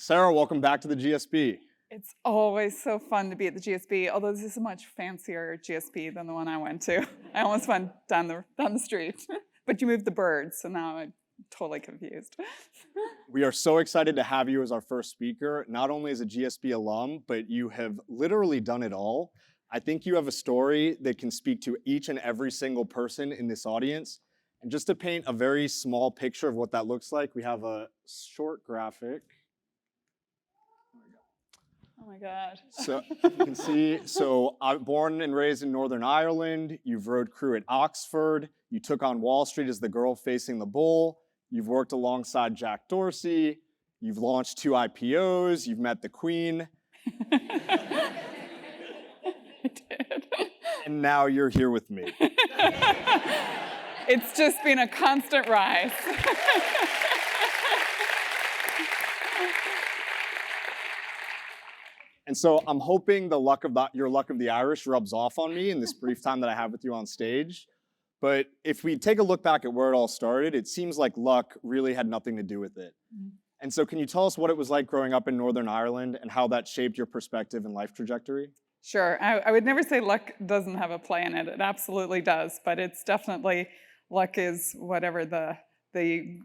Sarah, welcome back to the GSB. It's always so fun to be at the GSB, although this is a much fancier GSB than the one I went to. I almost went down the street, but you moved the birds, so now I'm totally confused. We are so excited to have you as our first speaker, not only as a GSB alum, but you have literally done it all. I think you have a story that can speak to each and every single person in this audience. And just to paint a very small picture of what that looks like, we have a short graphic. Oh my God. So you can see, I'm born and raised in Northern Ireland. You've rode crew at Oxford. You took on Wall Street as the girl facing the bull. You've worked alongside Zack Doherty. You've launched 2 IPOs. You've met the Queen. I did. And now you're here with me. It's just been a constant rise. And so I'm hoping your luck of the Irish rubs off on me in this brief time that I have with you on stage. But if we take a look back at where it all started, it seems like luck really had nothing to do with it. Mm-hmm. And so can you tell us what it was like growing up in Northern Ireland and how that shaped your perspective and life trajectory? Sure. I would never say luck doesn't have a play in it. It absolutely does. But it's definitely, luck is whatever the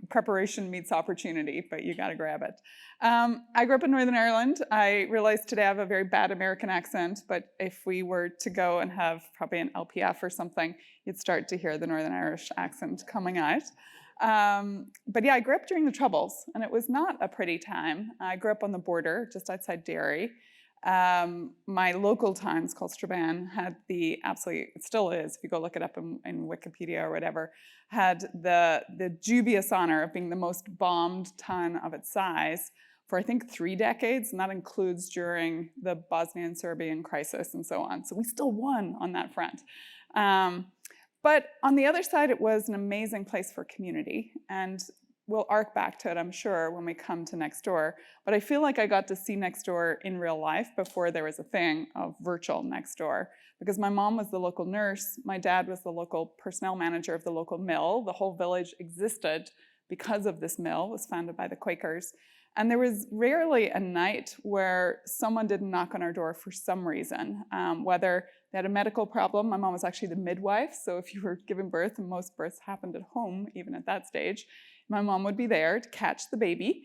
preparation meets opportunity, but you got to grab it. I grew up in Northern Ireland. I realize today I have a very bad American accent, but if we were to go and have probably an LPF or something, you'd start to hear the Northern Irish accent coming out. But yeah, I grew up during the Troubles, and it was not a pretty time. I grew up on the border, just outside Derry. My local Times called Strabane had it still is, if you go look it up in Wikipedia or whatever, had the dubious honor of being the most bombed town of its size for I think 3 decades, and that includes during the Bosnian Serbian crisis and so on. So we still won on that front. But on the other side, it was an amazing place for community, and we'll arc back to it, I'm sure, when we come to Nextdoor. But I feel like I got to see Nextdoor in real life before there was a thing of virtual Nextdoor. Because my mom was the local nurse, my dad was the local personnel manager of the local mill. The whole village existed because of this mill. It was founded by the Quakers. And there was rarely a night where someone didn't knock on our door for some reason, whether they had a medical problem. My mom was actually the midwife, so if you were giving birth, and most births happened at home, even at that stage, my mom would be there to catch the baby,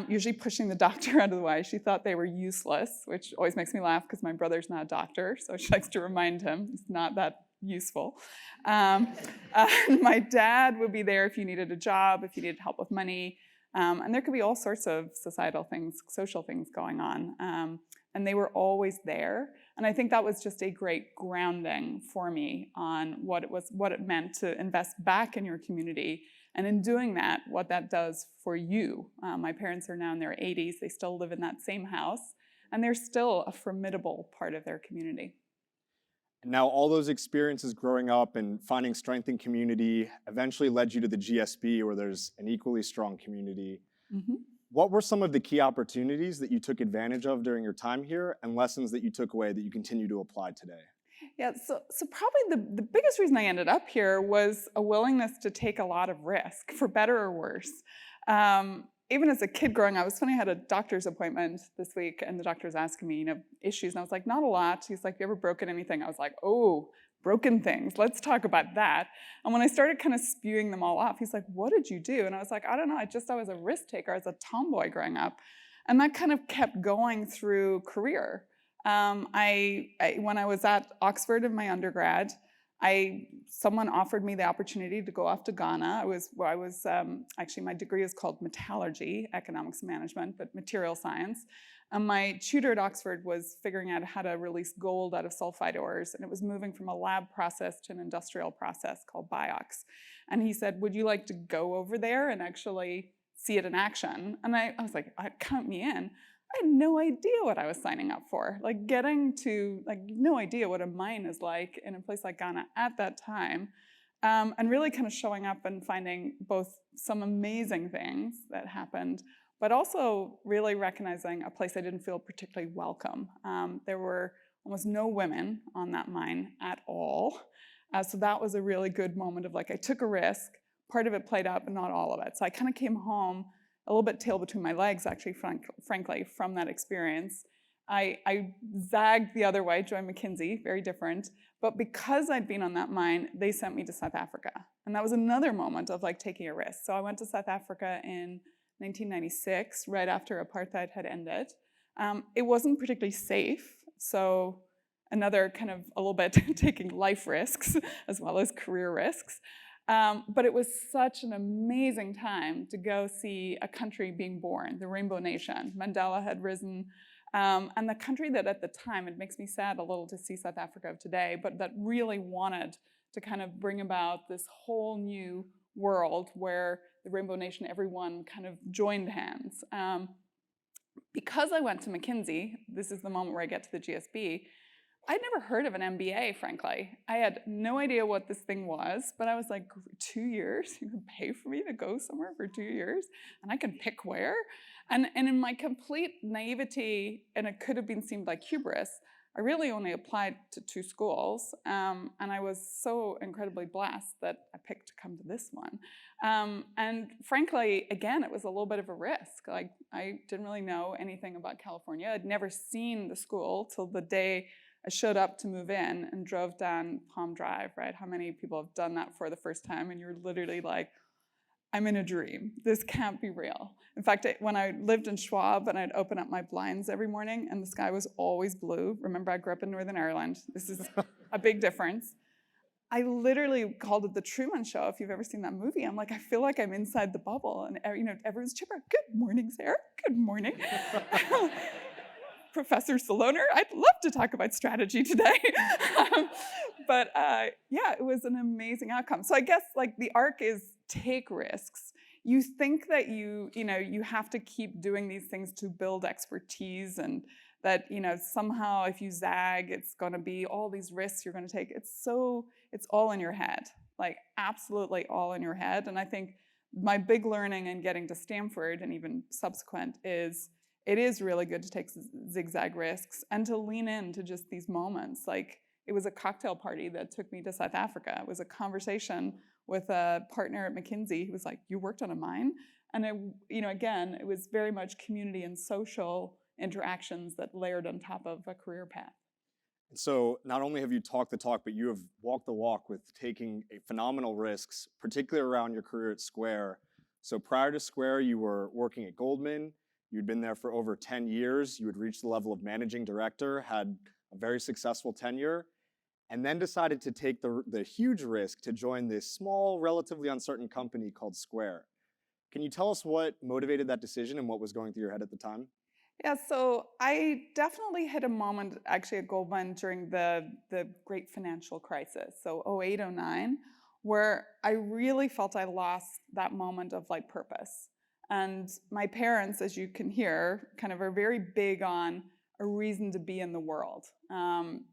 usually pushing the doctor out of the way. She thought they were useless, which always makes me laugh because my brother's not a doctor, so she likes to remind him he's not that useful. My dad would be there if you needed a job, if you needed help with money, and there could be all sorts of societal things, social things going on. And they were always there. And I think that was just a great grounding for me on what it meant to invest back in your community. And in doing that, what that does for you. My parents are now in their 80s. They still live in that same house. And they're still a formidable part of their community. Now, all those experiences growing up and finding strength in community eventually led you to the GSB, where there's an equally strong community. Mm-hmm. What were some of the key opportunities that you took advantage of during your time here, and lessons that you took away that you continue to apply today? Yeah, so probably the biggest reason I ended up here was a willingness to take a lot of risk, for better or worse. Even as a kid growing up, it was funny, I had a doctor's appointment this week, and the doctor was asking me, issues, and I was like, not a lot. He's like, you ever broken anything? I was like, oh, broken things. Let's talk about that. And when I started kind of spewing them all off, he's like, what did you do? And I was like, I don't know. I was a risk taker. I was a tomboy growing up. And that kind of kept going through career. When I was at Oxford in my undergrad, someone offered me the opportunity to go off to Ghana. Actually, my degree is called metallurgy, economics and management, but material science. And my tutor at Oxford was figuring out how to release gold out of sulfide ores, and it was moving from a lab process to an industrial process called BIOX. And he said, would you like to go over there and actually see it in action? And I was like, count me in. I had no idea what I was signing up for. No idea what a mine is like in a place like Ghana at that time. And really kind of showing up and finding both some amazing things that happened, but also really recognizing a place I didn't feel particularly welcome. There were almost no women on that mine at all. So that was a really good moment of I took a risk. Part of it played out, but not all of it. So I kind of came home a little bit tail between my legs, actually, frankly, from that experience. I zagged the other way, joined McKinsey, very different. But because I'd been on that mine, they sent me to South Africa. And that was another moment of like taking a risk. So I went to South Africa in 1996, right after apartheid had ended. It wasn't particularly safe. So another kind of a little bit taking life risks as well as career risks. But it was such an amazing time to go see a country being born, the Rainbow Nation. Mandela had risen. And the country that at the time, it makes me sad a little to see South Africa of today, but that really wanted to kind of bring about this whole new world where the Rainbow Nation, everyone kind of joined hands. Because I went to McKinsey, this is the moment where I get to the GSB, I'd never heard of an MBA, frankly. I had no idea what this thing was, but I was like, 2 years? You can pay for me to go somewhere for 2 years? And I can pick where? And in my complete naivety, and it could have been seemed like hubris, I really only applied to 2 schools. And I was so incredibly blessed that I picked to come to this one. And frankly, again, it was a little bit of a risk. Like, I didn't really know anything about California. I'd never seen the school till the day I showed up to move in and drove down Palm Drive, right? How many people have done that for the first time? And you're literally like, I'm in a dream. This can't be real. In fact, when I lived in Schwab and I'd open up my blinds every morning and the sky was always blue. Remember, I grew up in Northern Ireland. This is a big difference. I literally called it the Truman Show. If you've ever seen that movie, I'm like, I feel like I'm inside the bubble. And everyone's chipper. Good morning, Sarah. Good morning. Professor Saloner, I'd love to talk about strategy today. But yeah, it was an amazing outcome. So I guess like the arc is take risks. You think that you have to keep doing these things to build expertise, and that somehow if you zag, it's going to be all these risks you're going to take. It's all in your head, like absolutely all in your head. And I think my big learning in getting to Stanford and even subsequent is it is really good to take zigzag risks and to lean into just these moments. Like, it was a cocktail party that took me to South Africa. It was a conversation with a partner at McKinsey who was like, you worked on a mine? And again, it was very much community and social interactions that layered on top of a career path. So not only have you talked the talk, but you have walked the walk with taking phenomenal risks, particularly around your career at Square. So prior to Square, you were working at Goldman. You'd been there for over 10 years. You had reached the level of managing director, had a very successful tenure, and then decided to take the huge risk to join this small, relatively uncertain company called Square. Can you tell us what motivated that decision and what was going through your head at the time? Yeah, so I definitely hit a moment actually at Goldman during the great financial crisis, so 08, 09, where I really felt I lost that moment of like purpose. And my parents, as you can hear, kind of are very big on a reason to be in the world.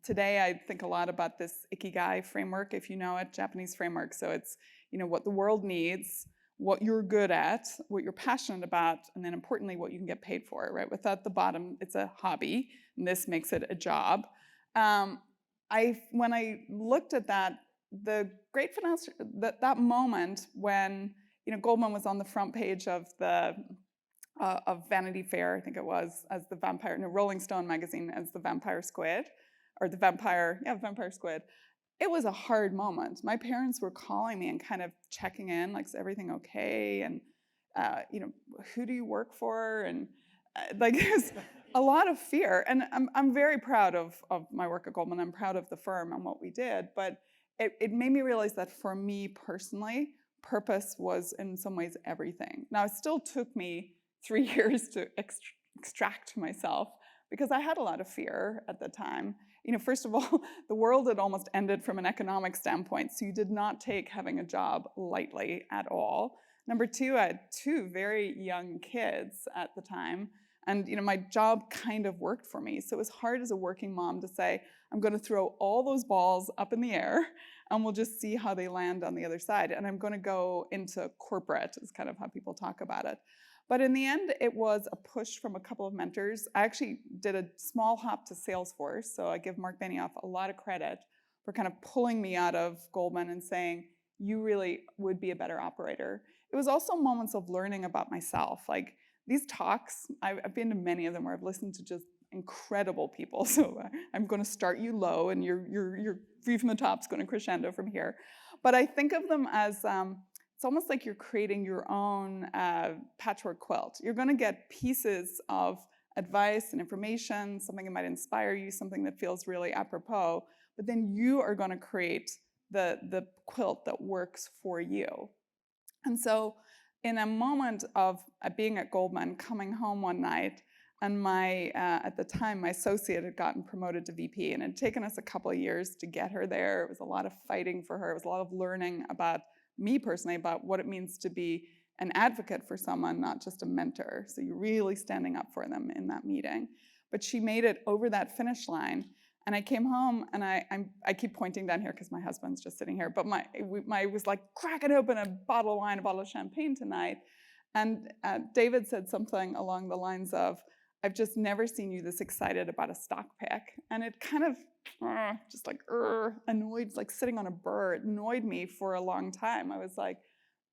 Today, I think a lot about this Ikigai framework, if you know it, Japanese framework. So it's what the world needs, what you're good at, what you're passionate about, and then importantly, what you can get paid for, right? Without the bottom, it's a hobby, and this makes it a job. When I looked at that, the great financial, that moment when Goldman was on the front page of of Vanity Fair, I think it was, as the vampire, Rolling Stone magazine as the vampire squid, or the vampire squid. It was a hard moment. My parents were calling me and kind of checking in, like, is everything okay? And who do you work for? And like, there's a lot of fear. And I'm very proud of my work at Goldman. I'm proud of the firm and what we did. But it made me realize that for me personally, purpose was in some ways everything. Now, it still took me 3 years to extract myself because I had a lot of fear at the time. First of all, the world had almost ended from an economic standpoint, so you did not take having a job lightly at all. Number two, I had 2 very young kids at the time, and my job kind of worked for me. So it was hard as a working mom to say, I'm going to throw all those balls up in the air, and we'll just see how they land on the other side. And I'm going to go into corporate, is kind of how people talk about it. But in the end, it was a push from a couple of mentors. I actually did a small hop to Salesforce, so I give Mark Benioff a lot of credit for kind of pulling me out of Goldman and saying, you really would be a better operator. It was also moments of learning about myself. Like these talks, I've been to many of them where I've listened to just incredible people. So I'm going to start you low, and your view from the top is going to crescendo from here. But I think of them as it's almost like you're creating your own patchwork quilt. You're going to get pieces of advice and information, something that might inspire you, something that feels really apropos, but then you are going to create the quilt that works for you. And so in a moment of being at Goldman, coming home one night, and at the time, my associate had gotten promoted to VP, and it had taken us a couple of years to get her there. It was a lot of fighting for her. It was a lot of learning about me personally, about what it means to be an advocate for someone, not just a mentor. So you're really standing up for them in that meeting. But she made it over that finish line. And I came home, and I keep pointing down here because my husband's just sitting here, but I was like cracking open a bottle of wine, a bottle of champagne tonight. And David said something along the lines of, I've just never seen you this excited about a stock pick. And it kind of just like annoyed, like sitting on a burr. It annoyed me for a long time. I was like,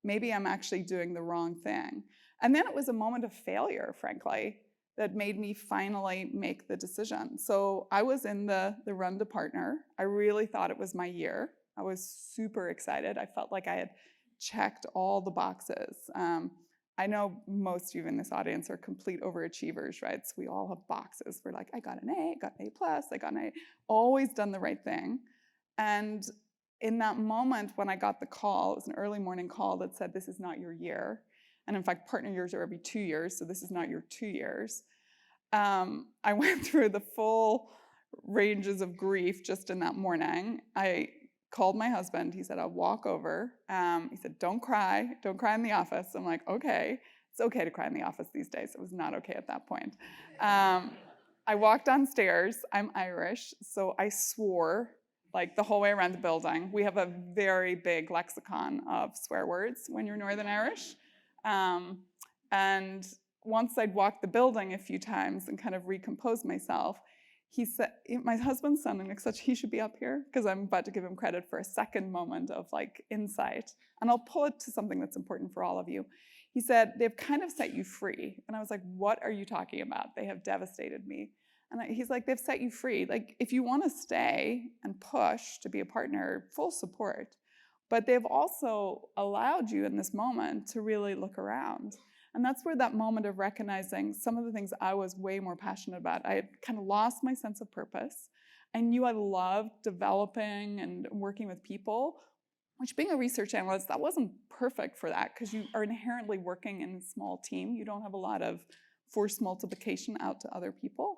maybe I'm actually doing the wrong thing. And then it was a moment of failure, frankly, that made me finally make the decision. So I was in the run to partner. I really thought it was my year. I was super excited. I felt like I had checked all the boxes. I know most of you in this audience are complete overachievers, right? So we all have boxes. We're like, I got an A, I got an A plus, I got an A. Always done the right thing. And in that moment when I got the call, it was an early morning call that said, this is not your year. And in fact, partner years are every 2 years, so this is not your 2 years. I went through the full ranges of grief just in that morning. I called my husband. He said, I'll walk over. He said, don't cry in the office. I'm like, okay. It's okay to cry in the office these days. It was not okay at that point. I walked downstairs. I'm Irish, so I swore like the whole way around the building. We have a very big lexicon of swear words when you're Northern Irish. And once I'd walked the building a few times and kind of recomposed myself, he said, my husband's sounding like such, he should be up here, because I'm about to give him credit for a second moment of like insight. And I'll pull it to something that's important for all of you. He said, they've kind of set you free. And I was like, what are you talking about? They have devastated me. And he's like, they've set you free. Like, if you want to stay and push to be a partner, full support. But they've also allowed you in this moment to really look around. And that's where that moment of recognizing some of the things I was way more passionate about. I had kind of lost my sense of purpose. I knew I loved developing and working with people, which being a research analyst, that wasn't perfect for that, because you are inherently working in a small team. You don't have a lot of force multiplication out to other people.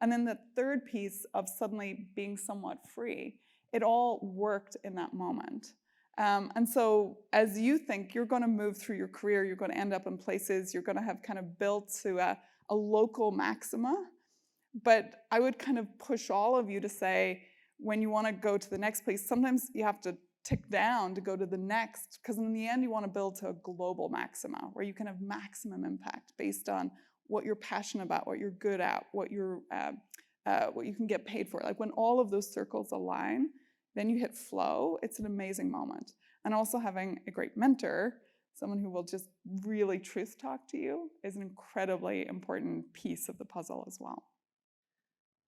And then the third piece of suddenly being somewhat free, it all worked in that moment. And so as you think you're going to move through your career, you're going to end up in places, you're going to have kind of built to a local maxima. But I would kind of push all of you to say, when you want to go to the next place, sometimes you have to tick down to go to the next, because in the end you want to build to a global maxima where you can have maximum impact based on what you're passionate about, what you're good at, what you can get paid for. Like when all of those circles align, then you hit flow. It's an amazing moment. And also having a great mentor, someone who will just really truth talk to you, is an incredibly important piece of the puzzle as well.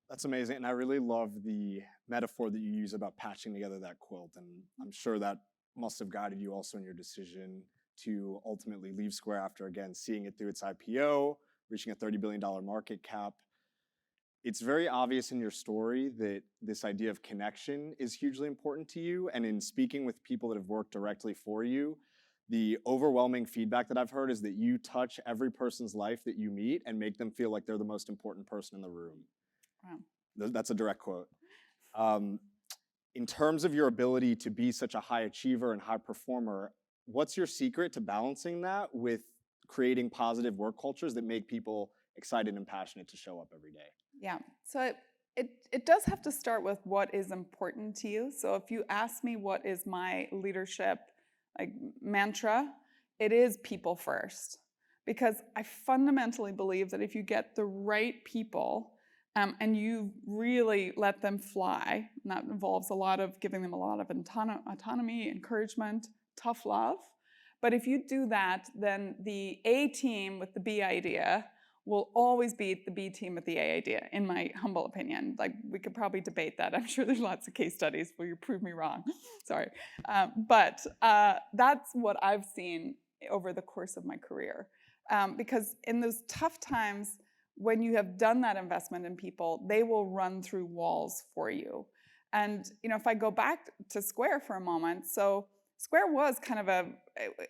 That's amazing. And I really love the metaphor that you use about patching together that quilt. And I'm sure that must have guided you also in your decision to ultimately leave Square after, again, seeing it through its IPO, reaching a $30 billion market cap. It's very obvious in your story that this idea of connection is hugely important to you. And in speaking with people that have worked directly for you, the overwhelming feedback that I've heard is that you touch every person's life that you meet and make them feel like they're the most important person in the room. Wow. That's a direct quote. In terms of your ability to be such a high achiever and high performer, what's your secret to balancing that with creating positive work cultures that make people excited and passionate to show up every day? Yeah, so it does have to start with what is important to you. So if you ask me what is my leadership like mantra, it is people first. Because I fundamentally believe that if you get the right people and you really let them fly, and that involves a lot of giving them a lot of autonomy, encouragement, tough love. But if you do that, then the A team with the B idea will always beat the B team with the A idea, in my humble opinion. Like, we could probably debate that. I'm sure there's lots of case studies where you prove me wrong. Sorry. But that's what I've seen over the course of my career. Because in those tough times, when you have done that investment in people, they will run through walls for you. And if I go back to Square for a moment, so Square was kind of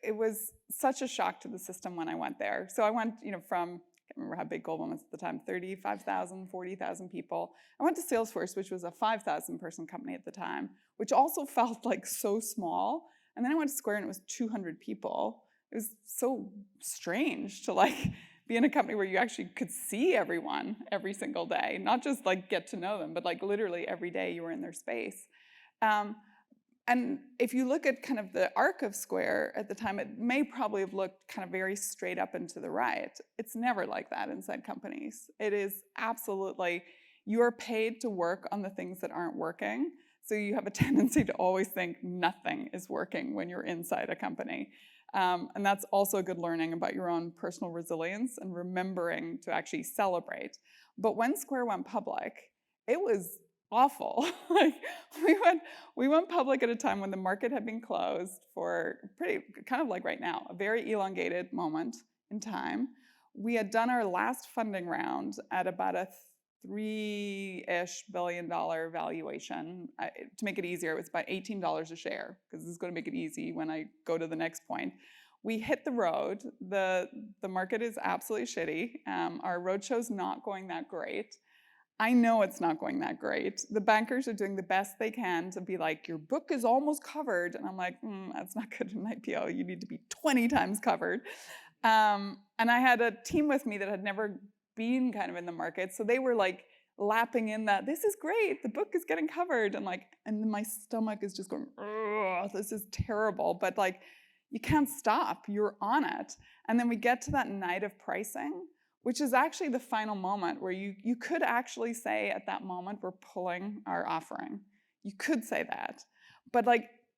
it was such a shock to the system when I went there. So I went, from, I can't remember how big Goldman was at the time, 35,000, 40,000 people. I went to Salesforce, which was a 5,000 person company at the time, which also felt like so small. And then I went to Square and it was 200 people. It was so strange to be in a company where you actually could see everyone every single day, not just get to know them, but literally every day you were in their space. And if you look at kind of the arc of Square at the time, it may probably have looked kind of very straight up and to the right. It's never like that inside companies. It is absolutely, you're paid to work on the things that aren't working. So you have a tendency to always think nothing is working when you're inside a company. And that's also a good learning about your own personal resilience and remembering to actually celebrate. But when Square went public, it was awful. We went public at a time when the market had been closed for pretty, kind of like right now, a very elongated moment in time. We had done our last funding round at about a $3-ish billion valuation. To make it easier, it was about $18 a share, because this is going to make it easy when I go to the next point. We hit the road. The market is absolutely shitty. Our roadshow's not going that great. I know it's not going that great. The bankers are doing the best they can to be like, your book is almost covered. And I'm like, that's not good in an IPO. You need to be 20 times covered. And I had a team with me that had never been kind of in the market. So they were lapping in that, this is great, the book is getting covered. And and my stomach is just going, this is terrible. But you can't stop, you're on it. And then we get to that night of pricing, which is actually the final moment where you could actually say at that moment, we're pulling our offering. You could say that. But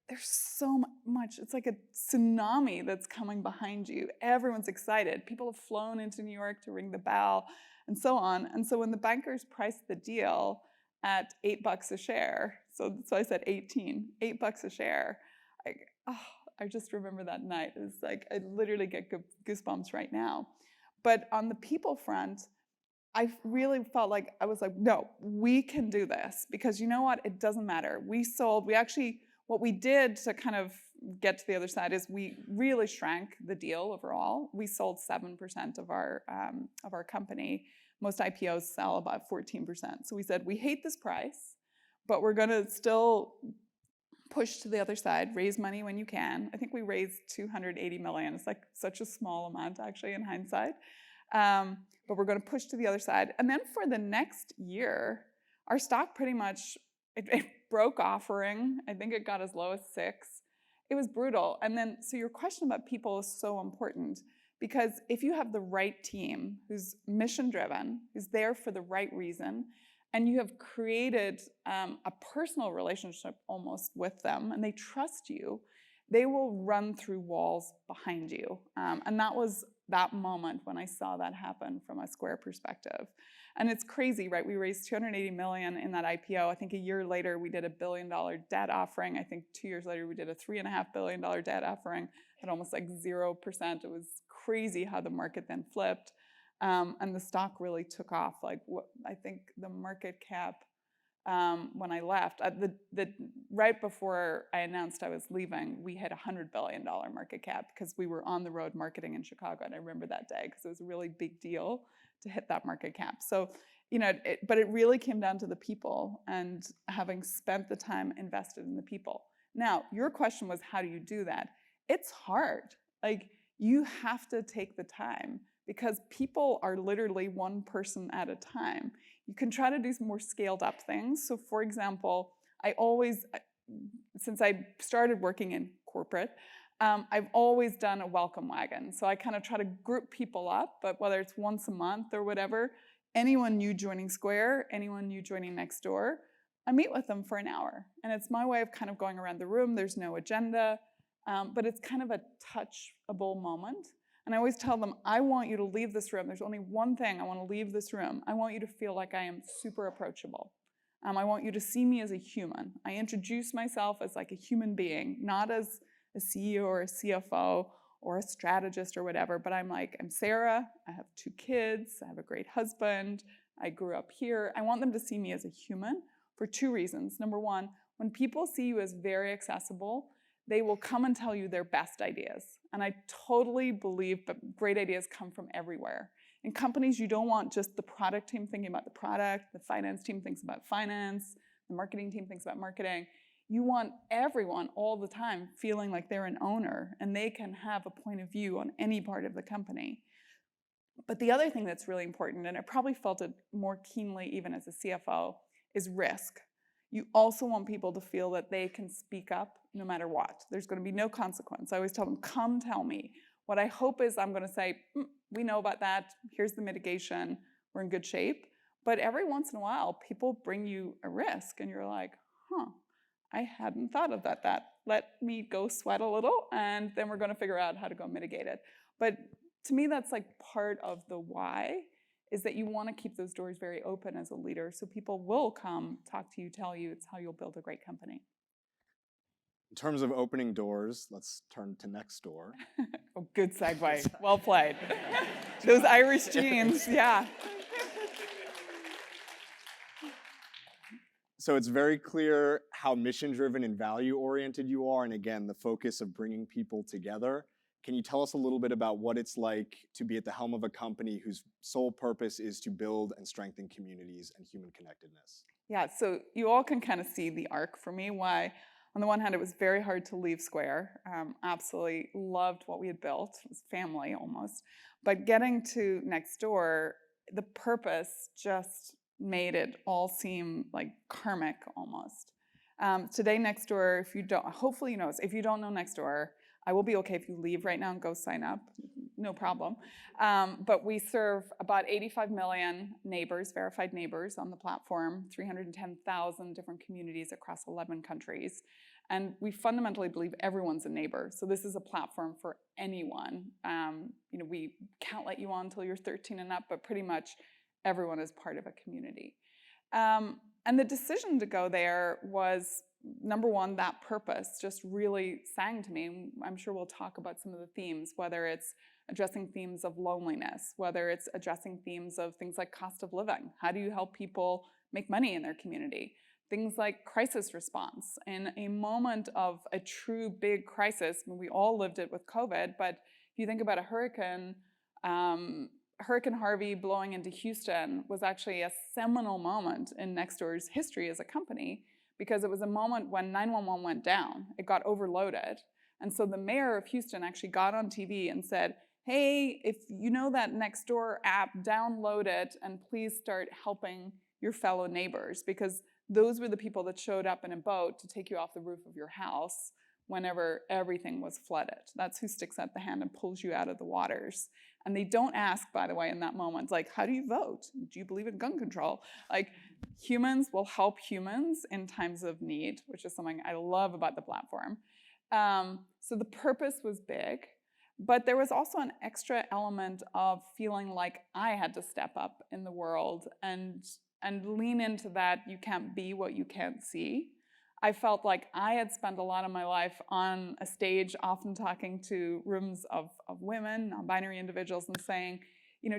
there's so much, it's like a tsunami that's coming behind you. Everyone's excited. People have flown into New York to ring the bell and so on. And so when the bankers priced the deal at $8 a share, so I said 18, $8 a share, I just remember that night. It's I literally get goosebumps right now. But on the people front, I really felt I was no, we can do this, because you know what? It doesn't matter. What we did to kind of get to the other side is we really shrank the deal overall. We sold 7% of our company. Most IPOs sell about 14%. So we said, we hate this price, but we're going to still push to the other side, raise money when you can. I think we raised $280 million. It's such a small amount, actually, in hindsight. But we're going to push to the other side. And then for the next year, our stock pretty much, it broke offering. I think it got as low as 6. It was brutal. And then, so your question about people is so important, because if you have the right team who's mission-driven, who's there for the right reason, and you have created a personal relationship almost with them, and they trust you, they will run through walls behind you. And that was that moment when I saw that happen from a Square perspective. And it's crazy, right? We raised $280 million in that IPO. I think a year later, we did a $1 billion debt offering. I think 2 years later, we did a $3.5 billion debt offering at almost 0%. It was crazy how the market then flipped. And the stock really took off. I think the market cap, when I left, right before I announced I was leaving, we hit $100 billion market cap, because we were on the road marketing in Chicago. And I remember that day, because it was a really big deal to hit that market cap. So, but it really came down to the people, and having spent the time invested in the people. Now, your question was, how do you do that? It's hard. You have to take the time, because people are literally one person at a time. You can try to do some more scaled up things. So for example, since I started working in corporate, I've always done a welcome wagon. So I kind of try to group people up, but whether it's once a month or whatever, anyone new joining Square, anyone new joining Nextdoor, I meet with them for an hour. And it's my way of kind of going around the room. There's no agenda. but it's kind of a touchable moment. And I always tell them, I want you to leave this room. There's only one thing. I want to leave this room. I want you to feel like I am super approachable. I want you to see me as a human. I introduce myself as like a human being, not as a CEO or a CFO or a strategist or whatever, but I'm Sarah, I have 2 kids, I have a great husband, I grew up here. I want them to see me as a human for 2 reasons. Number one, when people see you as very accessible, they will come and tell you their best ideas. And I totally believe that great ideas come from everywhere. In companies, you don't want just the product team thinking about the product, the finance team thinks about finance, the marketing team thinks about marketing. You want everyone all the time feeling like they're an owner and they can have a point of view on any part of the company. But the other thing that's really important, and I probably felt it more keenly even as a CFO, is risk. You also want people to feel that they can speak up no matter what. There's going to be no consequence. I always tell them, come tell me. What I hope is I'm going to say, we know about that. Here's the mitigation. We're in good shape. But every once in a while, people bring you a risk, and you're like, I hadn't thought of that. Let me go sweat a little, and then we're going to figure out how to go mitigate it. But to me, that's like part of the why, is that you want to keep those doors very open as a leader so people will come, talk to you, tell you it's how you'll build a great company. In terms of opening doors, let's turn to Nextdoor. Oh, good segue. Well played. Those Irish genes, yeah. So it's very clear how mission-driven and value-oriented you are, and again, the focus of bringing people together. Can you tell us a little bit about what it's like to be at the helm of a company whose sole purpose is to build and strengthen communities and human connectedness? Yeah, so you all can kind of see the arc for me, why on the one hand, it was very hard to leave Square. Absolutely loved what we had built. It was family almost. But getting to Nextdoor, the purpose just made it all seem like karmic almost. Today, Nextdoor, if you don't, hopefully you know this, if you don't know Nextdoor, I will be okay if you leave right now and go sign up, no problem. But we serve about 85 million neighbors, verified neighbors on the platform, 310,000 different communities across 11 countries. And we fundamentally believe everyone's a neighbor. So this is a platform for anyone. We can't let you on until you're 13 and up, but pretty much everyone is part of a community. And the decision to go there was, number one, that purpose just really sang to me. I'm sure we'll talk about some of the themes, whether it's addressing themes of loneliness, whether it's addressing themes of things like cost of living. How do you help people make money in their community? Things like crisis response. In a moment of a true big crisis, we all lived it with COVID, but if you think about a hurricane, Hurricane Harvey blowing into Houston was actually a seminal moment in Nextdoor's history as a company, because it was a moment when 911 went down. It got overloaded. And so the mayor of Houston actually got on TV and said, hey, if you know that Nextdoor app, download it and please start helping your fellow neighbors, because those were the people that showed up in a boat to take you off the roof of your house whenever everything was flooded. That's who sticks out the hand and pulls you out of the waters. And they don't ask, by the way, in that moment, like, how do you vote? Do you believe in gun control? Like, humans will help humans in times of need, which is something I love about the platform. So the purpose was big, but there was also an extra element of feeling like I had to step up in the world and lean into that you can't be what you can't see. I felt like I had spent a lot of my life on a stage, often talking to rooms of women, non-binary individuals, and saying,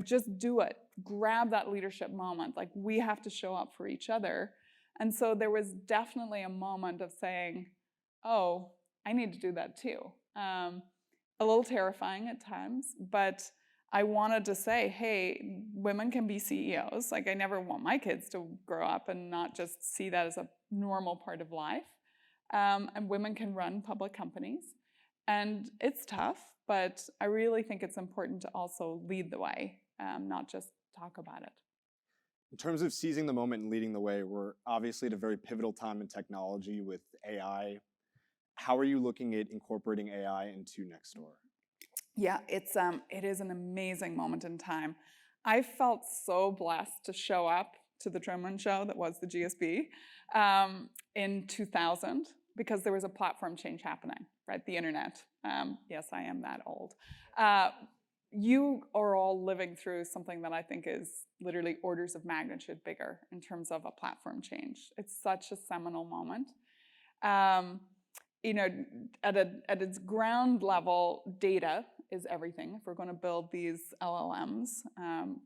just do it. Grab that leadership moment. Like, we have to show up for each other. And so there was definitely a moment of saying, oh, I need to do that too. A little terrifying at times, but I wanted to say, hey, women can be CEOs. Like, I never want my kids to grow up and not just see that as a normal part of life. And women can run public companies. And it's tough, but I really think it's important to also lead the way, not just talk about it. In terms of seizing the moment and leading the way, we're obviously at a very pivotal time in technology with AI. How are you looking at incorporating AI into Nextdoor? Yeah, it is an amazing moment in time. I felt so blessed to show up to the Truman Show that was the GSB in 2000, because there was a platform change happening. right? The internet. Yes, I am that old. You are all living through something that I think is literally orders of magnitude bigger in terms of a platform change. It's such a seminal moment. Um, you know, at its ground level, data is everything. If we're going to build these LLMs,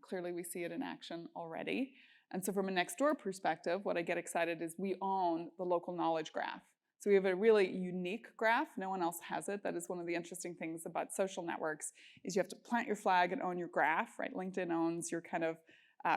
clearly we see it in action already. And so from a Nextdoor perspective, what I get excited is we own the local knowledge graph. So we have a really unique graph. No one else has it. That is one of the interesting things about social networks is you have to plant your flag and own your graph, right? LinkedIn owns your kind of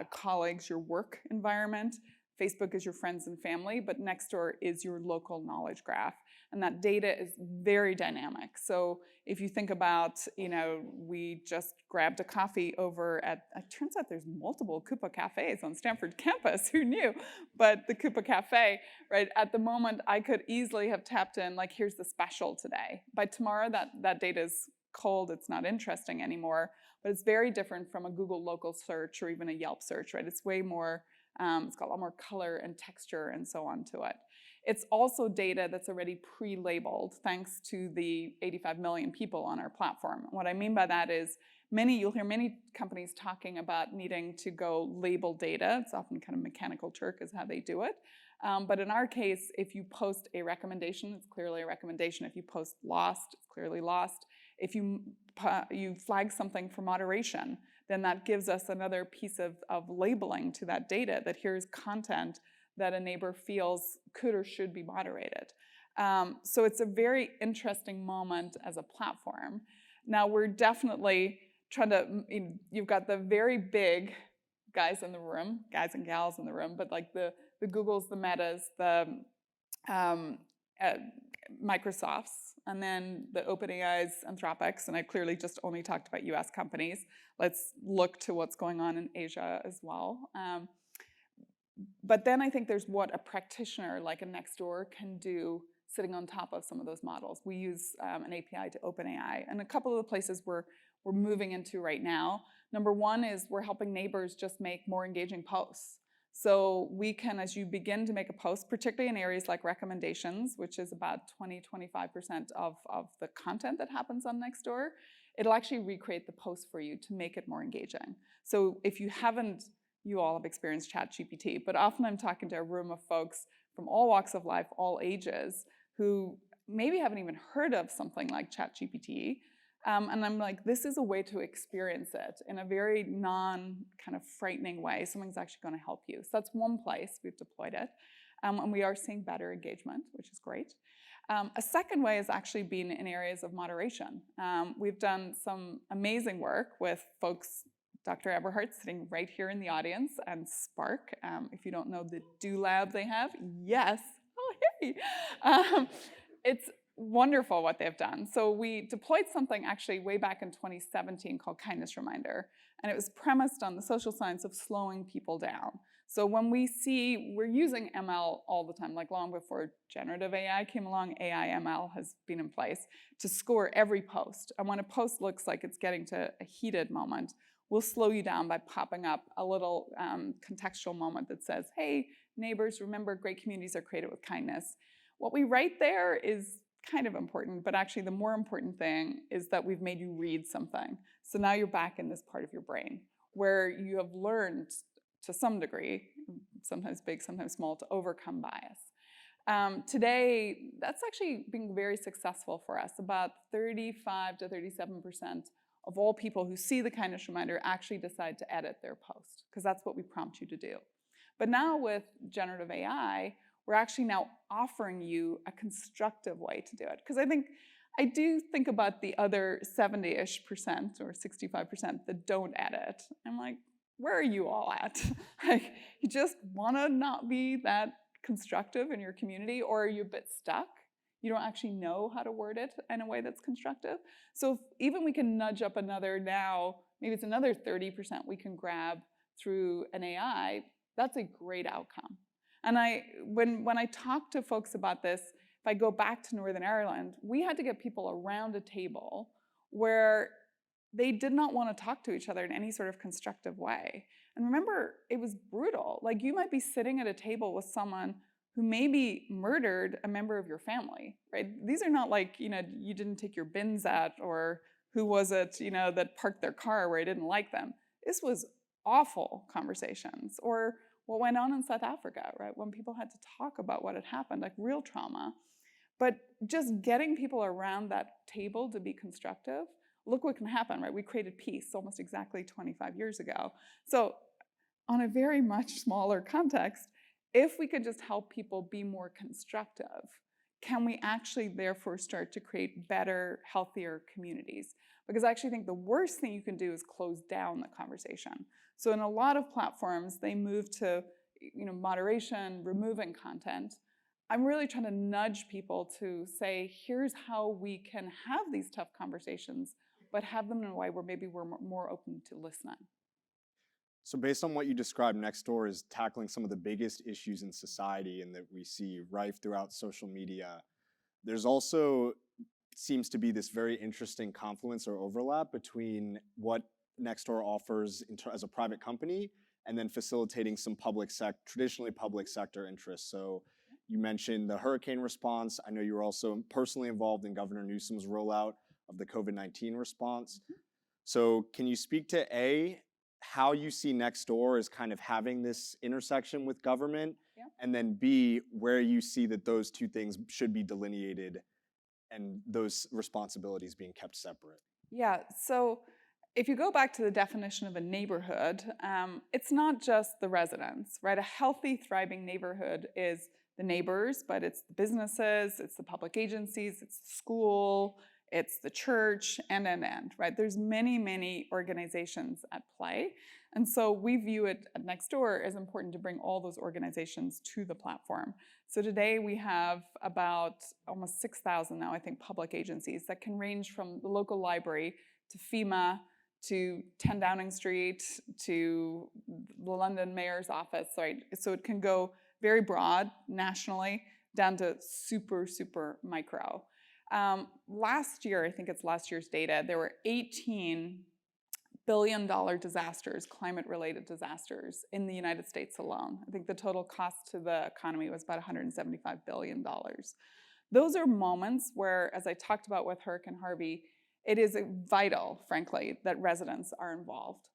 colleagues, your work environment. Facebook is your friends and family, but Nextdoor is your local knowledge graph. And that data is very dynamic. So if you think about, we just grabbed a coffee over at, it turns out there's multiple Coupa cafes on Stanford campus, who knew? But the Coupa cafe, right, at the moment, I could easily have tapped in, like, here's the special today. By tomorrow, that data is cold, it's not interesting anymore, but it's very different from a Google local search or even a Yelp search, right? It's way more, it's got a lot more color and texture and so on to it. It's also data that's already pre-labeled thanks to the 85 million people on our platform. What I mean by that is you'll hear many companies talking about needing to go label data. It's often kind of mechanical Turk is how they do it. But in our case, if you post a recommendation, it's clearly a recommendation. If you post lost, it's clearly lost. If you flag something for moderation, then that gives us another piece of labeling to that data that here's content that a neighbor feels could or should be moderated. So it's a very interesting moment as a platform. Now we're definitely trying to, you've got the very big guys in the room, guys and gals in the room, but like the Googles, the Metas, the Microsofts, and then the OpenAIs, Anthropics, and I clearly just only talked about US companies. Let's look to what's going on in Asia as well. But then I think there's what a practitioner like a Nextdoor can do sitting on top of some of those models. We use an API to OpenAI, and a couple of the places we're moving into right now. Number one is we're helping neighbors just make more engaging posts. So we can, as you begin to make a post, particularly in areas like recommendations, which is about 20-25% of the content that happens on Nextdoor, it'll actually recreate the post for you to make it more engaging. So if you haven't, you all have experienced ChatGPT, but often I'm talking to a room of folks from all walks of life, all ages, who maybe haven't even heard of something like ChatGPT. And I'm like, this is a way to experience it in a very kind of frightening way. Something's actually going to help you. So that's one place we've deployed it. And we are seeing better engagement, which is great. A second way has actually been in areas of moderation. We've done some amazing work with folks, Dr. Eberhardt sitting right here in the audience, and Spark. If you don't know the Do Lab they have, yes. Oh, hey. It's wonderful what they've done. So we deployed something actually way back in 2017 called Kindness Reminder, and it was premised on the social science of slowing people down. So when we're using ML all the time, like long before generative AI came along, AI ML has been in place to score every post. And when a post looks like it's getting to a heated moment, we'll slow you down by popping up a little contextual moment that says, hey, neighbors, remember great communities are created with kindness. What we write there is kind of important, but actually the more important thing is that we've made you read something. So now you're back in this part of your brain where you have learned to some degree, sometimes big, sometimes small, to overcome bias. Today, that's actually been very successful for us. About 35 to 37% of all people who see the kindness reminder actually decide to edit their post, because that's what we prompt you to do. But now with generative AI, we're actually now offering you a constructive way to do it. Because I do think about the other 70-ish% or 65% that don't edit. I'm like, where are you all at? Like, you just want to not be that constructive in your community, or are you a bit stuck? You don't actually know how to word it in a way that's constructive. So if even we can nudge up another now, maybe it's another 30% we can grab through an AI, that's a great outcome. And when I talk to folks about this, if I go back to Northern Ireland, we had to get people around a table where they did not want to talk to each other in any sort of constructive way. And remember, it was brutal. Like, you might be sitting at a table with someone who maybe murdered a member of your family, right? These are not like, you didn't take your bins out, or who was it, that parked their car where I didn't like them. This was awful conversations. Or what went on in South Africa, right? When people had to talk about what had happened, like real trauma. But just getting people around that table to be constructive, look what can happen, right? We created peace almost exactly 25 years ago. So on a very much smaller context, if we could just help people be more constructive, can we actually therefore start to create better, healthier communities? Because I actually think the worst thing you can do is close down the conversation. So in a lot of platforms, they move to moderation, removing content. I'm really trying to nudge people to say, here's how we can have these tough conversations, but have them in a way where maybe we're more open to listening. So based on what you described, Nextdoor is tackling some of the biggest issues in society and that we see rife throughout social media. There's also seems to be this very interesting confluence or overlap between what Nextdoor offers as a private company and then facilitating some traditionally public sector interests. So you mentioned the hurricane response. I know you were also personally involved in Governor Newsom's rollout of the COVID-19 response. So can you speak to how you see Nextdoor as kind of having this intersection with government, and then B, where you see that those two things should be delineated and those responsibilities being kept separate? Yeah, so if you go back to the definition of a neighborhood, it's not just the residents, right? A healthy, thriving neighborhood is the neighbors, but it's the businesses, it's the public agencies, it's the school, it's the church, and, right? There's many, many organizations at play. And so we view it at Nextdoor as important to bring all those organizations to the platform. So today we have about almost 6,000 now, I think, public agencies that can range from the local library to FEMA to 10 Downing Street to the London Mayor's office, right? So it can go very broad nationally down to super, super micro. Last year, I think it's last year's data, there were $18 billion disasters, climate-related disasters, in the United States alone. I think the total cost to the economy was about $175 billion. Those are moments where, as I talked about with Hurricane Harvey, it is vital, frankly, that residents are involved.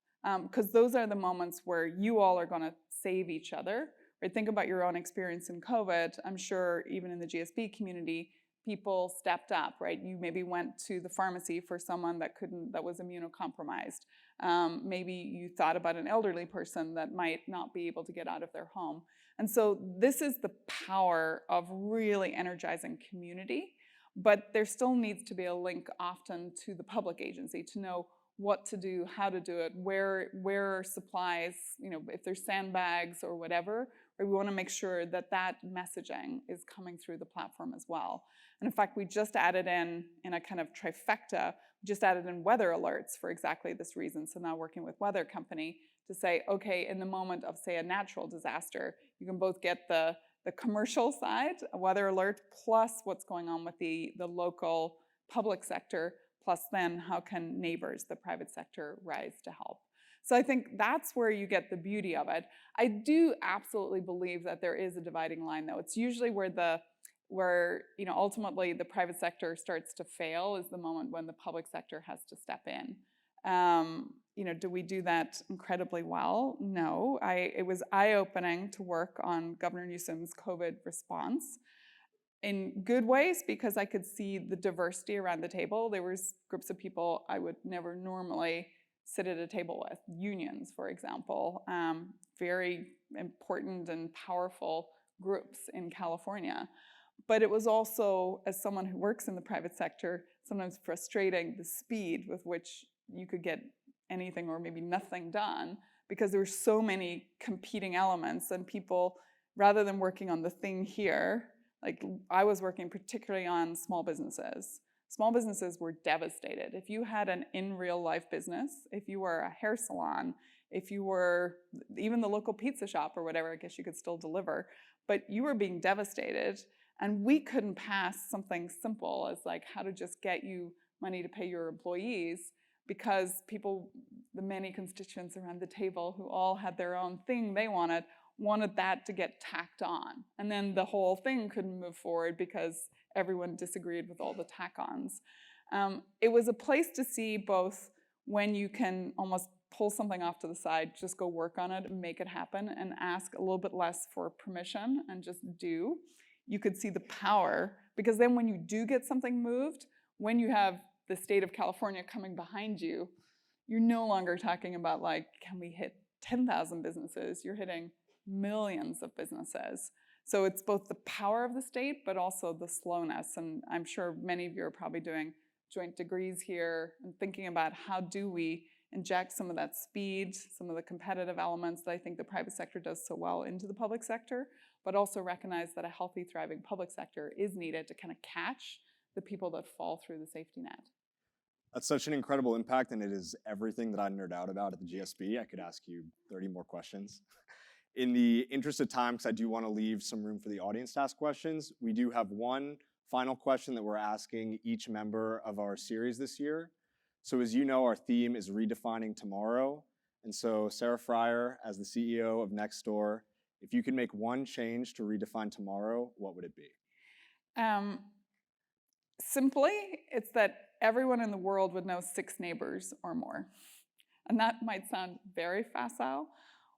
Because those are the moments where you all are going to save each other. Right? Think about your own experience in COVID. I'm sure even in the GSB community, people stepped up, right? You maybe went to the pharmacy for someone that was immunocompromised. Maybe you thought about an elderly person that might not be able to get out of their home. And so this is the power of really energizing community, but there still needs to be a link often to the public agency to know what to do, how to do it, where are supplies, if there's sandbags or whatever. We want to make sure that that messaging is coming through the platform as well. And in fact, we just added in a kind of trifecta, just added in weather alerts for exactly this reason. So now working with weather company to say, okay, in the moment of, say, a natural disaster, you can both get the commercial side, a weather alert, plus what's going on with the local public sector, plus then how can neighbors, the private sector, rise to help. So I think that's where you get the beauty of it. I do absolutely believe that there is a dividing line, though. It's usually where ultimately the private sector starts to fail is the moment when the public sector has to step in. Do we do that incredibly well? No. It was eye-opening to work on Governor Newsom's COVID response in good ways because I could see the diversity around the table. There was groups of people I would never normally sit at a table with, unions, for example, very important and powerful groups in California. But it was also, as someone who works in the private sector, sometimes frustrating the speed with which you could get anything or maybe nothing done because there were so many competing elements and people, rather than working on the thing here, like I was working particularly on small businesses. Small businesses were devastated. If you had an in real life business, if you were a hair salon, if you were even the local pizza shop or whatever, I guess you could still deliver, but you were being devastated. And we couldn't pass something simple as like how to just get you money to pay your employees because people, the many constituents around the table who all had their own thing they wanted, wanted that to get tacked on. And then the whole thing couldn't move forward because everyone disagreed with all the tack-ons. It was a place to see both when you can almost pull something off to the side, just go work on it and make it happen and ask a little bit less for permission and just do. You could see the power, because then when you do get something moved, when you have the state of California coming behind you, you're no longer talking about like, can we hit 10,000 businesses? You're hitting millions of businesses. So it's both the power of the state, but also the slowness. And I'm sure many of you are probably doing joint degrees here and thinking about how do we inject some of that speed, some of the competitive elements that I think the private sector does so well into the public sector, but also recognize that a healthy, thriving public sector is needed to kind of catch the people that fall through the safety net. That's such an incredible impact, and it is everything that I nerd out about at the GSB. I could ask you 30 more questions. In the interest of time, because I do want to leave some room for the audience to ask questions, we do have one final question that we're asking each member of our series this year. So as you know, our theme is redefining tomorrow. And so Sarah Friar, as the CEO of Nextdoor, if you could make one change to redefine tomorrow, what would it be? Simply, it's that everyone in the world would know 6 neighbors or more. And that might sound very facile.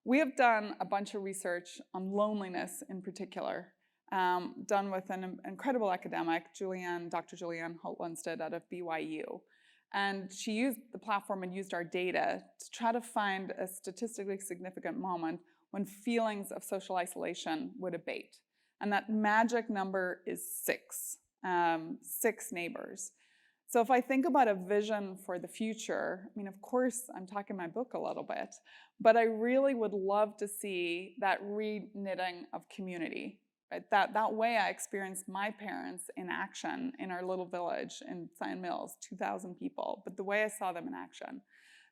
We have done a bunch of research on loneliness in particular, done with an incredible academic, Dr. Julianne Holt-Lunstad out of BYU. And she used the platform and used our data to try to find a statistically significant moment when feelings of social isolation would abate. And that magic number is 6, 6 neighbors. So if I think about a vision for the future, I mean, of course, I'm talking my book a little bit, but I really would love to see that reknitting of community. Right? That way I experienced my parents in action in our little village in Scion Mills, 2,000 people, but the way I saw them in action.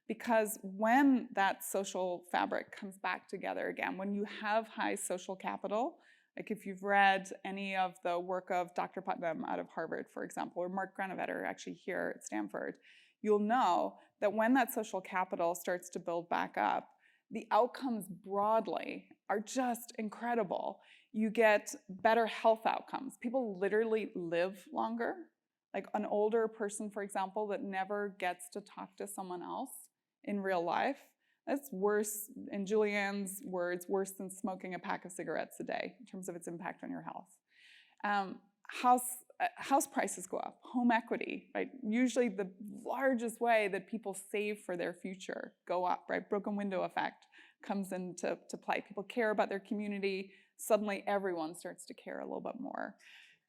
Because when that social fabric comes back together again, when you have high social capital, like if you've read any of the work of Dr. Putnam out of Harvard, for example, or Mark Granovetter actually here at Stanford, you'll know that when that social capital starts to build back up, the outcomes broadly are just incredible. You get better health outcomes. People literally live longer. Like an older person, for example, that never gets to talk to someone else in real life, that's worse, in Julianne's words, worse than smoking a pack of cigarettes a day in terms of its impact on your health. House prices go up, home equity, right? Usually the largest way that people save for their future go up, right? Broken window effect comes into play. People care about their community. Suddenly everyone starts to care a little bit more.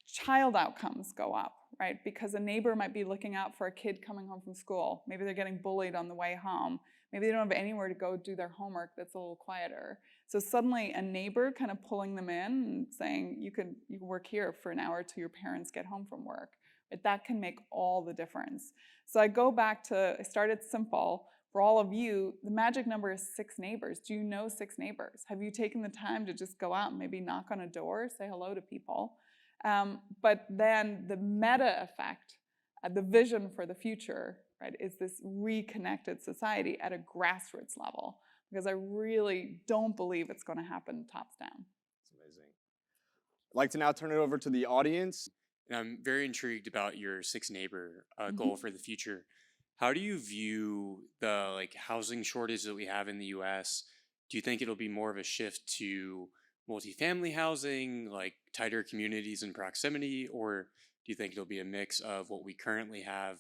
Child outcomes go up, right? Because a neighbor might be looking out for a kid coming home from school. Maybe they're getting bullied on the way home. Maybe they don't have anywhere to go do their homework that's a little quieter. So suddenly a neighbor kind of pulling them in and saying, you can work here for an hour till your parents get home from work. But that can make all the difference. So I go back to, I started simple. For all of you, the magic number is 6 neighbors. Do you know 6 neighbors? Have you taken the time to just go out and maybe knock on a door, say hello to people? But then the meta effect, the vision for the future, right, is this reconnected society at a grassroots level. Because I really don't believe it's going to happen tops down. That's amazing. I'd like to now turn it over to the audience. And I'm very intrigued about your 6 neighbor goal for the future. How do you view the housing shortage that we have in the U.S.? Do you think it'll be more of a shift to multifamily housing, like tighter communities in proximity, or do you think it'll be a mix of what we currently have?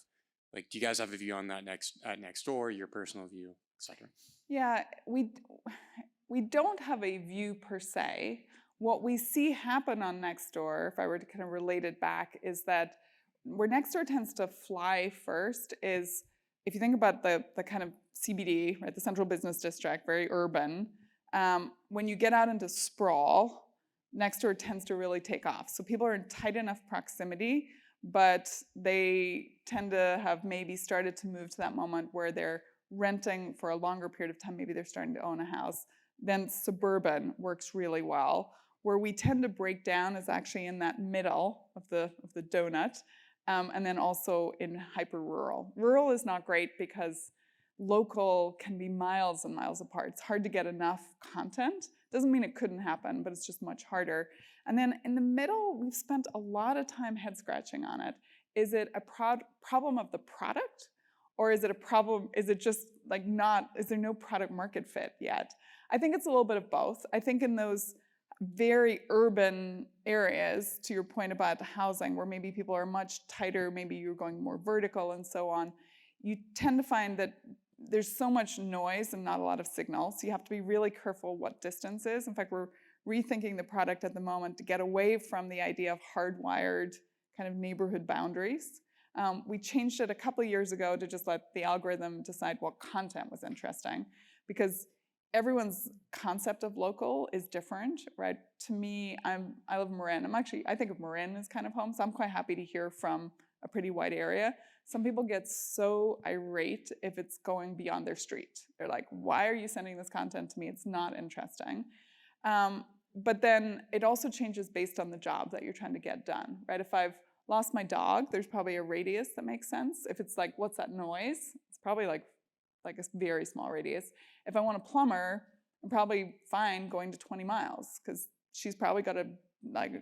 Like, do you guys have a view on that at Nextdoor, your personal view, etc.? Yeah, we don't have a view per se. What we see happen on Nextdoor, if I were to kind of relate it back, is that where Nextdoor tends to fly first is, if you think about the kind of CBD, right, the central business district, very urban, when you get out into sprawl, Nextdoor tends to really take off. So people are in tight enough proximity, but they tend to have maybe started to move to that moment where they're renting for a longer period of time. Maybe they're starting to own a house. Then suburban works really well. Where we tend to break down is actually in that middle of the donut, and then also in hyper rural. Rural is not great because local can be miles and miles apart. It's hard to get enough content. Doesn't mean it couldn't happen, but it's just much harder. And then in the middle, we've spent a lot of time head scratching on it. Is it a problem of the product? Or is it a problem, is it just like not, is there no product market fit yet? I think it's a little bit of both. I think in those very urban areas, to your point about housing, where maybe people are much tighter, maybe you're going more vertical and so on, you tend to find that there's so much noise and not a lot of signal. So you have to be really careful what distance is. In fact, we're rethinking the product at the moment to get away from the idea of hardwired kind of neighborhood boundaries. We changed it a couple of years ago to just let the algorithm decide what content was interesting, because everyone's concept of local is different, right? To me, I live in Marin. I think of Marin as kind of home, so I'm quite happy to hear from a pretty wide area. Some people get so irate if it's going beyond their street. They're like, why are you sending this content to me? It's not interesting. But then it also changes based on the job that you're trying to get done, right? If I've lost my dog, there's probably a radius that makes sense. If it's like, what's that noise? It's probably like a very small radius. If I want a plumber, I'm probably fine going to 20 miles because she's probably got a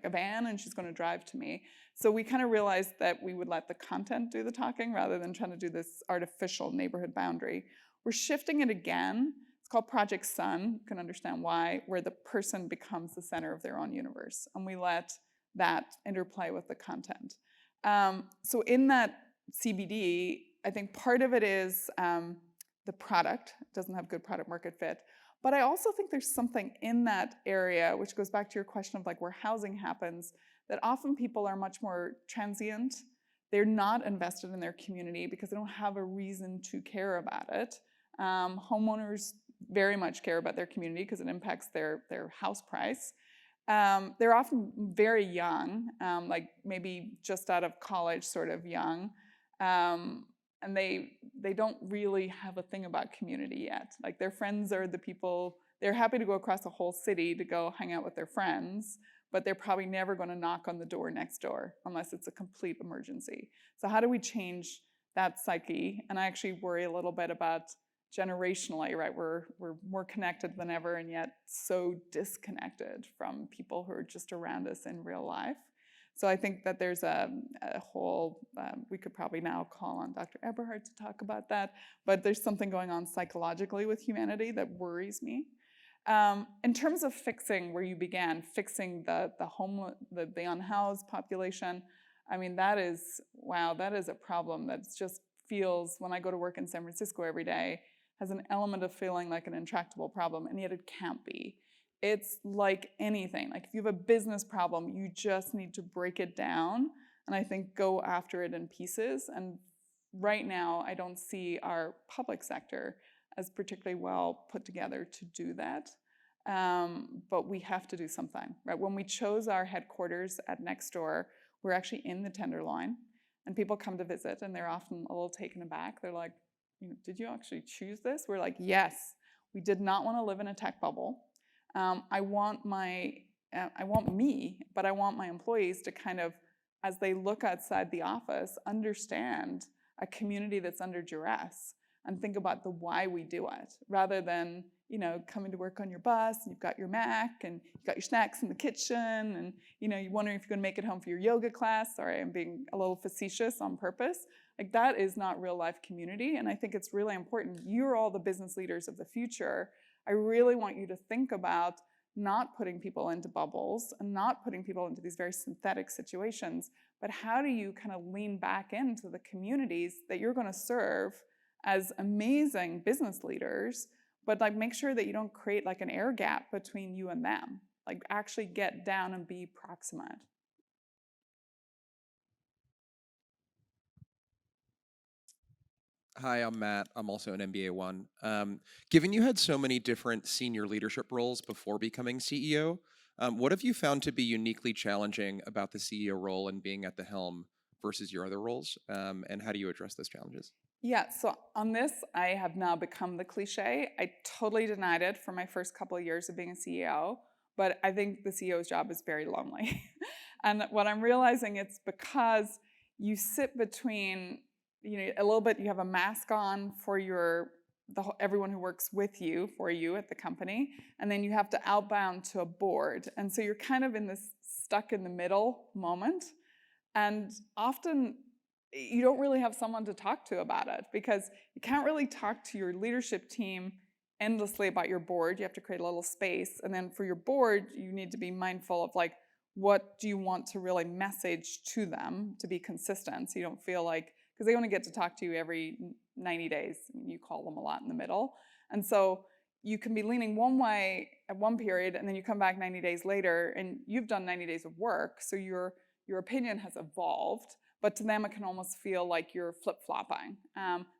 van and she's going to drive to me. So we kind of realized that we would let the content do the talking rather than trying to do this artificial neighborhood boundary. We're shifting it again. It's called Project Sun. You can understand why, where the person becomes the center of their own universe. And we let that interplay with the content. So in that CBD, I think part of it is the product doesn't have good product market fit. But I also think there's something in that area, which goes back to your question of like where housing happens, that often people are much more transient. They're not invested in their community because they don't have a reason to care about it. Homeowners very much care about their community because it impacts their house price. They're often very young, like maybe just out of college, sort of young. And they don't really have a thing about community yet. Like their friends are the people, they're happy to go across a whole city to go hang out with their friends, but they're probably never going to knock on the door next door unless it's a complete emergency. So how do we change that psyche? And I actually worry a little bit about generationally, right? We're more connected than ever and yet so disconnected from people who are just around us in real life. So I think that there's a whole, we could probably now call on Dr. Eberhard to talk about that, but there's something going on psychologically with humanity that worries me. In terms of fixing where you began, fixing the unhoused population, I mean, that is a problem that just feels, when I go to work in San Francisco every day, has an element of feeling like an intractable problem, and yet it can't be. It's like anything. Like if you have a business problem, you just need to break it down and I think go after it in pieces. And right now, I don't see our public sector as particularly well put together to do that. But we have to do something, right? When we chose our headquarters at Nextdoor, we're actually in the Tenderloin, and people come to visit and they're often a little taken aback. They're like, did you actually choose this? We're like, yes, we did not want to live in a tech bubble. I want me, but I want my employees to kind of, as they look outside the office, understand a community that's under duress and think about the why we do it, rather than, coming to work on your bus and you've got your Mac and you've got your snacks in the kitchen and, you're wondering if you're going to make it home for your yoga class. Sorry, I'm being a little facetious on purpose. Like that is not real life community. And I think it's really important. You're all the business leaders of the future. I really want you to think about not putting people into bubbles and not putting people into these very synthetic situations, but how do you kind of lean back into the communities that you're going to serve as amazing business leaders, but like make sure that you don't create like an air gap between you and them. Like actually get down and be proximate. Hi, I'm Matt. I'm also an MBA 1. Given you had so many different senior leadership roles before becoming CEO, what have you found to be uniquely challenging about the CEO role and being at the helm versus your other roles? And how do you address those challenges? Yeah, so on this, I have now become the cliche. I totally denied it for my first couple of years of being a CEO, but I think the CEO's job is very lonely. And what I'm realizing, it's because you sit between, a little bit, you have a mask on for your everyone who works with you, for you at the company, and then you have to outbound to a board. And so you're kind of in this stuck in the middle moment. And often you don't really have someone to talk to about it, because you can't really talk to your leadership team endlessly about your board. You have to create a little space. And then for your board, you need to be mindful of like, what do you want to really message to them to be consistent, so you don't feel like, because they only get to talk to you every 90 days. You call them a lot in the middle. And so you can be leaning one way at one period, and then you come back 90 days later, and you've done 90 days of work, so your opinion has evolved, but to them it can almost feel like you're flip-flopping.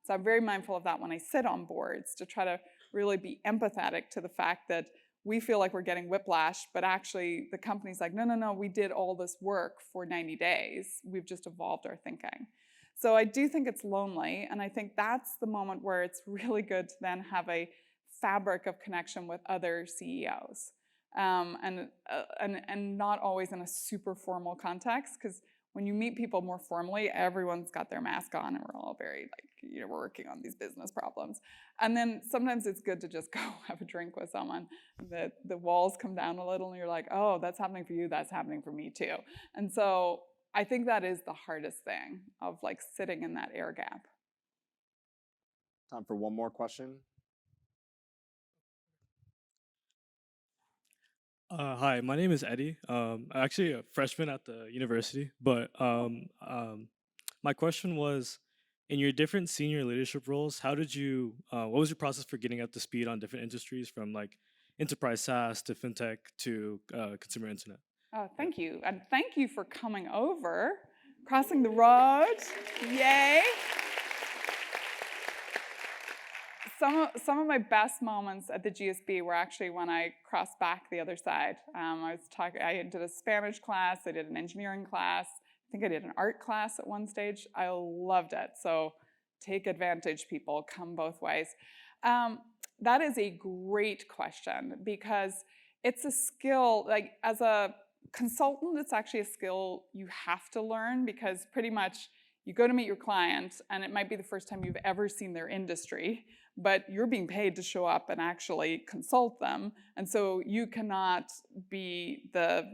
So I'm very mindful of that when I sit on boards, to try to really be empathetic to the fact that we feel like we're getting whiplash, but actually the company's like, no, we did all this work for 90 days. We've just evolved our thinking. So I do think it's lonely, and I think that's the moment where it's really good to then have a fabric of connection with other CEOs. And not always in a super formal context, because when you meet people more formally, everyone's got their mask on and we're all very like, we're working on these business problems. And then sometimes it's good to just go have a drink with someone. The walls come down a little and you're like, oh, that's happening for you, that's happening for me too. And so I think that is the hardest thing, of like sitting in that air gap. Time for one more question. Hi, my name is Eddie. I'm actually a freshman at the university, but my question was, in your different senior leadership roles, what was your process for getting up to speed on different industries, from like enterprise SaaS to fintech to consumer internet? Oh, thank you. And thank you for coming over, crossing the road. Yay. Some of my best moments at the GSB were actually when I crossed back the other side. I did a Spanish class, I did an engineering class, I think I did an art class at one stage. I loved it. So take advantage, people, come both ways. That is a great question, because it's a skill, like as a consultant, it's actually a skill you have to learn, because pretty much you go to meet your client and it might be the first time you've ever seen their industry, but you're being paid to show up and actually consult them. And so you cannot be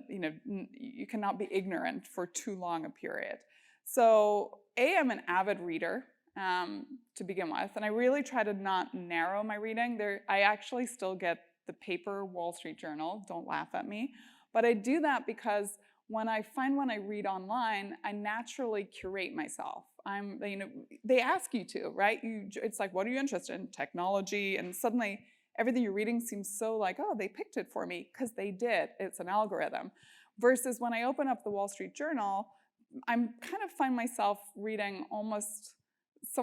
you cannot be ignorant for too long a period. So I'm an avid reader to begin with, and I really try to not narrow my reading. I actually still get the paper Wall Street Journal, don't laugh at me, but I do that because when I read online, I naturally curate myself. They ask you to, right? It's like, what are you interested in? Technology, and suddenly everything you're reading seems so like, oh, they picked it for me, because they did. It's an algorithm. Versus when I open up the Wall Street Journal, I'm kind of find myself reading almost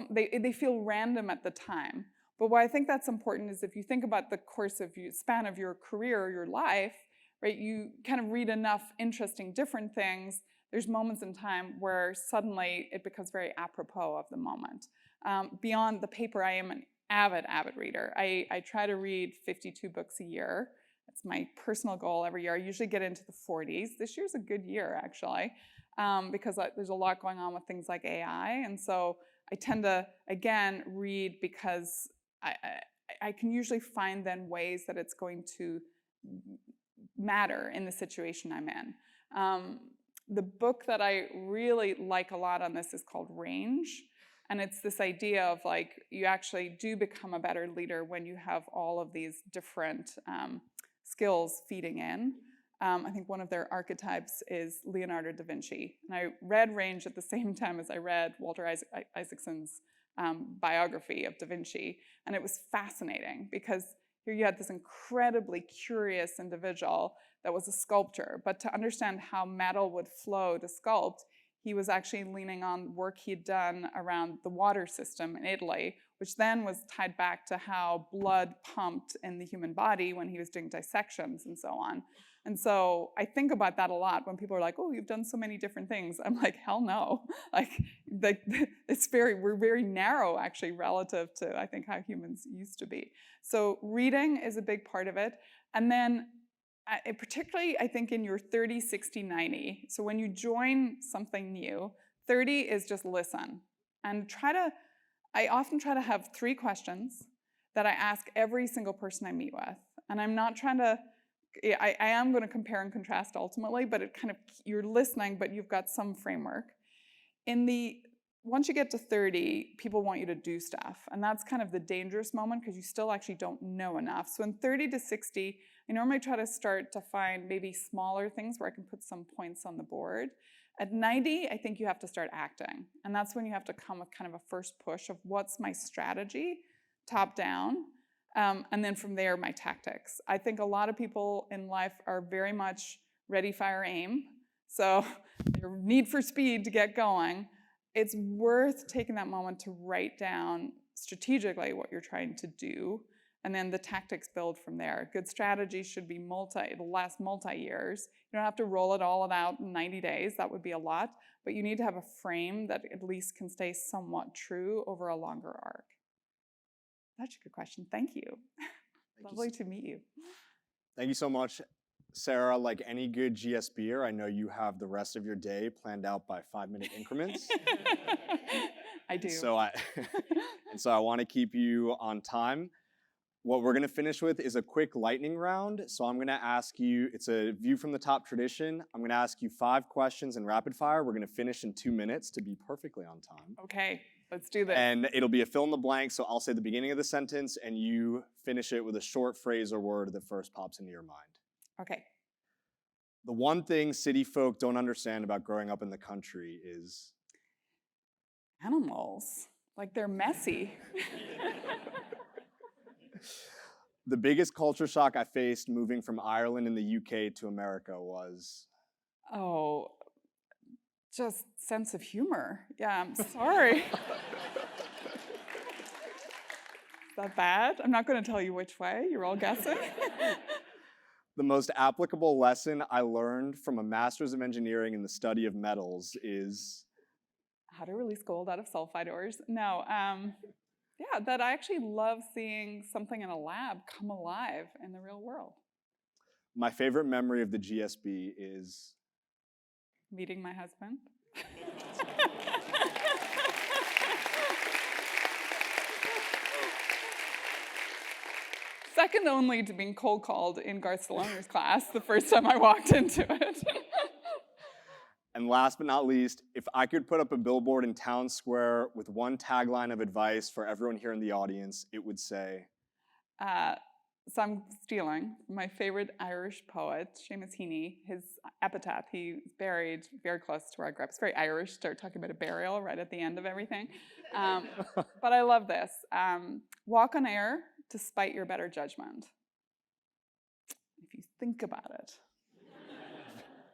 they feel random at the time. But why I think that's important is if you think about the course of span of your career, your life, right? You kind of read enough interesting different things. There's moments in time where suddenly it becomes very apropos of the moment. Beyond the paper, I am an avid reader. I try to read 52 books a year. That's my personal goal every year. I usually get into the 40s. This year's a good year, actually, because there's a lot going on with things like AI. And so I tend to, again, read because I can usually find then ways that it's going to matter in the situation I'm in. The book that I really like a lot on this is called Range. And it's this idea of like, you actually do become a better leader when you have all of these different skills feeding in. I think one of their archetypes is Leonardo da Vinci. And I read Range at the same time as I read Walter Isaacson's biography of da Vinci. And it was fascinating, because here you had this incredibly curious individual that was a sculptor, but to understand how metal would flow to sculpt, he was actually leaning on work he'd done around the water system in Italy, which then was tied back to how blood pumped in the human body when he was doing dissections and so on. And so I think about that a lot when people are like, oh, you've done so many different things. I'm like, hell no. We're very narrow actually relative to, I think, how humans used to be. So reading is a big part of it. And then particularly, I think in your 30, 60, 90. So when you join something new, 30 is just listen. And I often try to have 3 questions that I ask every single person I meet with. And I'm not trying to, I am going to compare and contrast ultimately, but it kind of, you're listening, but you've got some framework. Once you get to 30, people want you to do stuff. And that's kind of the dangerous moment because you still actually don't know enough. So in 30 to 60, I normally try to start to find maybe smaller things where I can put some points on the board. At 90, I think you have to start acting. And that's when you have to come with kind of a first push of what's my strategy, top down, and then from there, my tactics. I think a lot of people in life are very much ready, fire, aim. So their need for speed to get going. It's worth taking that moment to write down strategically what you're trying to do, and then the tactics build from there. Good strategy should be it'll last multi-years. You don't have to roll it all out in 90 days, that would be a lot, but you need to have a frame that at least can stay somewhat true over a longer arc. That's a good question, thank you. Lovely to meet you. Thank you so much. Sarah, like any good GSBer, I know you have the rest of your day planned out by 5-minute increments. I do. So I want to keep you on time. What we're going to finish with is a quick lightning round. So I'm going to ask you, it's a view from the top tradition. I'm going to ask you 5 questions in rapid fire. We're going to finish in 2 minutes to be perfectly on time. Okay, let's do this. And it'll be a fill in the blank. So I'll say the beginning of the sentence and you finish it with a short phrase or word that first pops into your mind. Okay. The one thing city folk don't understand about growing up in the country is animals. Like they're messy. the biggest culture shock I faced moving from Ireland and the UK to America was just sense of humor. Yeah, I'm sorry. Is that bad? I'm not going to tell you which way. You're all guessing. the most applicable lesson I learned from a master's of engineering in the study of metals is how to release gold out of sulfide ores. No, yeah, that I actually love seeing something in a lab come alive in the real world. my favorite memory of the GSB is Meeting my husband. Second only to being cold called in Garth Saloner's class the first time I walked into it. and last but not least, if I could put up a billboard in town square with one tagline of advice for everyone here in the audience, it would say, so I'm stealing my favorite Irish poet, Seamus Heaney, his epitaph. He's buried very close to where I grew up. It's very Irish, start talking about a burial right at the end of everything. But I love this. Walk on air despite your better judgment. If you think about it,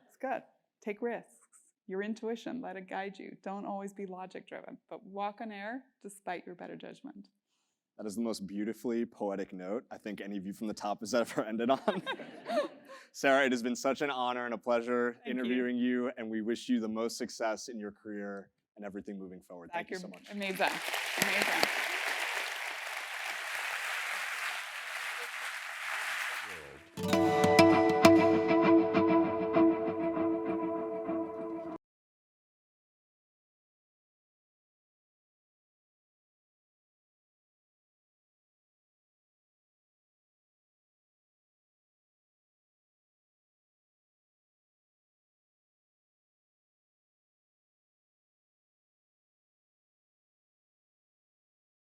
it's good. Take risks. Your intuition, let it guide you. Don't always be logic driven, but walk on air despite your better judgment. that is the most beautifully poetic note I think any view from the top has ever ended on. Sarah, it has been such an honor and a pleasure interviewing you, and we wish you the most success in your career and everything moving forward. Thank you so much. Amazing. Amazing.